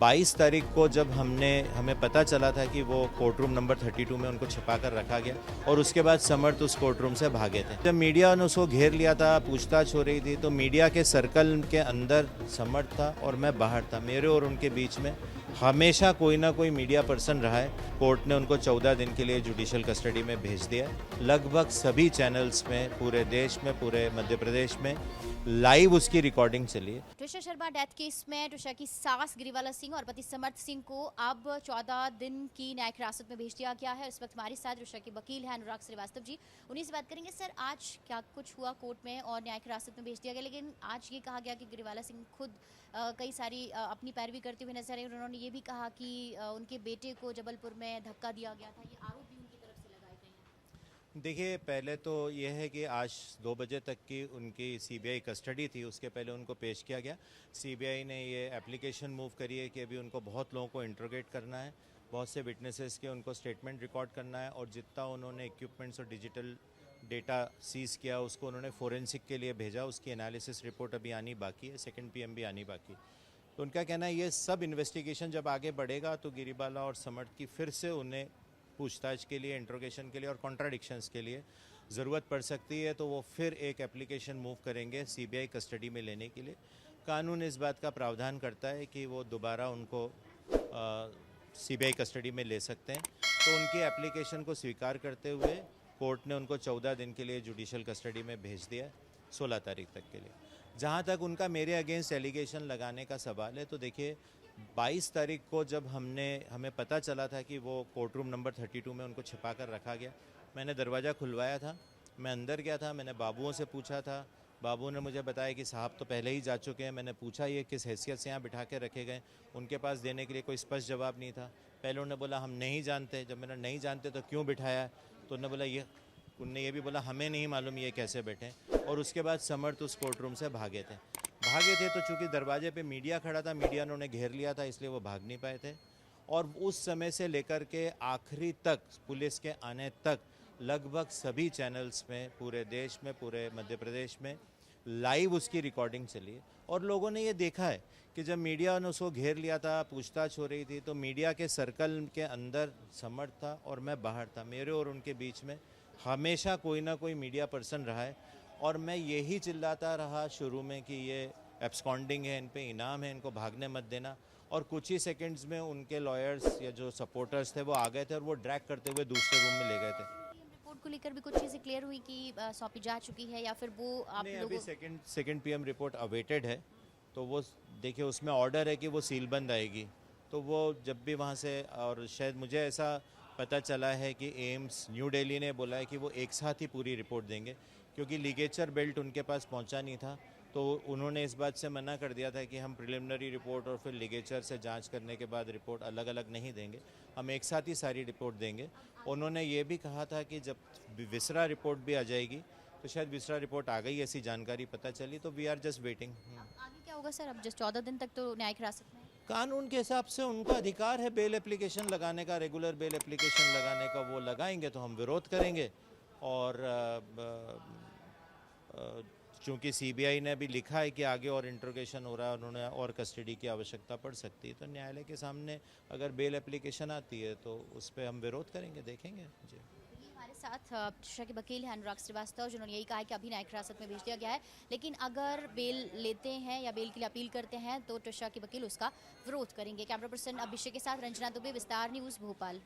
22 तारीख को जब हमें पता चला था कि वो कोर्ट रूम नंबर 32 में उनको छिपा कर रखा गया और उसके बाद समर्थ उस कोर्ट रूम से भागे थे। जब मीडिया ने उसको घेर लिया था, पूछताछ हो रही थी, तो मीडिया के सर्कल के अंदर समर्थ था और मैं बाहर था। मेरे और उनके बीच में हमेशा कोई ना कोई मीडिया पर्सन रहा है। कोर्ट ने उनको 14 दिन के लिए जुडिशियल कस्टडी में भेज दिया। लगभग सभी चैनल्स में, पूरे देश में, पूरे मध्य प्रदेश में लाइव उसकी रिकॉर्डिंग चली है। ट्रिशा शर्मा डेथ केस में ट्रिशा की सास गिरिवाला सिंह और पति समर्थ सिंह को अब 14 दिन की न्यायिक हिरासत में भेज दिया गया है। इस वक्त हमारे साथ ट्रिशा के वकील हैं अनुराग श्रीवास्तव जी, उन्हीं से बात करेंगे। सर, आज क्या कुछ हुआ कोर्ट में और न्यायिक हिरासत में भेज दिया गया, लेकिन आज ये कहा गया कि गिरिवाला सिंह खुद कई सारी अपनी पैरवी करते हुए नजर आए। उन्होंने ये भी कहा कि उनके बेटे को जबलपुर में धक्का दिया गया था। ये आरोप भी उनकी तरफ से लगाए गए हैं। देखिए, पहले तो यह है कि आज 2 बजे तक की उनकी सीबीआई कस्टडी थी, उसके पहले उनको पेश किया गया। सीबीआई ने ये एप्लीकेशन मूव करी है कि अभी उनको बहुत लोगों को इंट्रोगेट करना है, बहुत से विटनेसेस के उनको स्टेटमेंट रिकॉर्ड करना है और जितना उन्होंने इक्विपमेंट्स और डिजिटल डेटा सीज किया उसको उन्होंने फोरेंसिक के लिए भेजा। उसकी एनालिसिस रिपोर्ट अभी आनी बाकी है, सेकंड पीएम भी आनी बाकी। तो उनका कहना है ये सब इन्वेस्टिगेशन जब आगे बढ़ेगा तो गिरिबाला और समर्थ की फिर से उन्हें पूछताछ के लिए, इंट्रोगेशन के लिए और कॉन्ट्राडिक्शंस के लिए ज़रूरत पड़ सकती है, तो वो फिर एक एप्लीकेशन मूव करेंगे सीबीआई कस्टडी में लेने के लिए। कानून इस बात का प्रावधान करता है कि वो दोबारा उनको सीबीआई कस्टडी में ले सकते हैं। तो उनकी एप्लीकेशन को स्वीकार करते हुए कोर्ट ने उनको 14 दिन के लिए जुडिशियल कस्टडी में भेज दिया, 16 तारीख तक के लिए। जहाँ तक उनका मेरे अगेंस्ट एलिगेशन लगाने का सवाल है, तो देखिए 22 तारीख को जब हमें पता चला था कि वो कोर्ट रूम नंबर 32 में उनको छिपा कर रखा गया, मैंने दरवाज़ा खुलवाया था, मैं अंदर गया था, मैंने बाबुओं से पूछा था। बाबू ने मुझे बताया कि साहब तो पहले ही जा चुके हैं। मैंने पूछा ये किस हैसियत से यहाँ बिठा के रखे गए, उनके पास देने के लिए कोई स्पष्ट जवाब नहीं था। पहले उन्होंने बोला हम नहीं जानते। जब मैंने नहीं जानते तो क्यों बिठाया, तो उन्होंने बोला उनने ये भी बोला हमें नहीं मालूम ये कैसे बैठे। और उसके बाद समर्थ उस कोर्ट रूम से भागे थे। तो चूंकि दरवाजे पे मीडिया खड़ा था, मीडिया ने उन्हें घेर लिया था, इसलिए वो भाग नहीं पाए थे। और उस समय से लेकर के आखिरी तक, पुलिस के आने तक, लगभग सभी चैनल्स में, पूरे देश में, पूरे मध्य प्रदेश में लाइव उसकी रिकॉर्डिंग चली है। और लोगों ने ये देखा है कि जब मीडिया ने उसको घेर लिया था, पूछताछ हो रही थी, तो मीडिया के सर्कल के अंदर समर्थ था और मैं बाहर था। मेरे और उनके बीच में हमेशा कोई ना कोई मीडिया पर्सन रहा है और मैं यही चिल्लाता रहा शुरू में कि ये एब्सकॉन्डिंग है, इन पे इनाम है, इनको भागने मत देना। और कुछ ही सेकंड्स में उनके लॉयर्स या जो सपोर्टर्स थे वो आ गए थे और वो ड्रैग करते हुए दूसरे रूम में ले गए थे। रिपोर्ट को लेकर भी कुछ चीज़ें क्लियर हुई कि सौंपी जा चुकी है या फिर वो आप नहीं, लोगों अभी सेकंड पीएम रिपोर्ट अवेटेड है, तो वो देखिए उसमें ऑर्डर है कि वो सीलबंद आएगी। तो वो जब भी वहाँ से, और शायद मुझे ऐसा पता चला है कि एम्स न्यू दिल्ली ने बोला है कि वो एक साथ ही पूरी रिपोर्ट देंगे, क्योंकि लिगेचर बेल्ट उनके पास पहुंचा नहीं था। तो उन्होंने इस बात से मना कर दिया था कि हम प्रिलिमिनरी रिपोर्ट और फिर लिगेचर से जांच करने के बाद रिपोर्ट अलग अलग नहीं देंगे, हम एक साथ ही सारी रिपोर्ट देंगे। उन्होंने ये भी कहा था कि जब विसरा रिपोर्ट भी आ जाएगी, तो शायद विसरा रिपोर्ट आ गई, ऐसी जानकारी पता चली, तो वी आर जस्ट वेटिंग। आगे क्या होगा सर? अब जस्ट 14 दिन तक तो न्यायिक हिरासत में है। कानून के हिसाब से उनका अधिकार है बेल एप्लीकेशन लगाने का, रेगुलर बेल एप्लीकेशन लगाने का। वो लगाएंगे तो हम विरोध करेंगे। और चूंकि सीबीआई ने भी लिखा है कि आगे और इंट्रोगेशन हो रहा है, उन्होंने और कस्टडी की आवश्यकता पड़ सकती है, तो न्यायालय के सामने अगर बेल एप्लीकेशन आती है तो उस पर हम विरोध करेंगे, देखेंगे जी। हमारे साथ ट्रिशा के वकील हैं अनुराग श्रीवास्तव, जिन्होंने यही कहा है कि अभी न्यायिक हिरासत में भेज दिया गया है, लेकिन अगर बेल लेते हैं या बेल के लिए अपील करते हैं तो ट्रिशा के वकील उसका विरोध करेंगे। कैमरा पर्सन अभिषेक के साथ रंजना दुबे, विस्तार न्यूज़, भोपाल।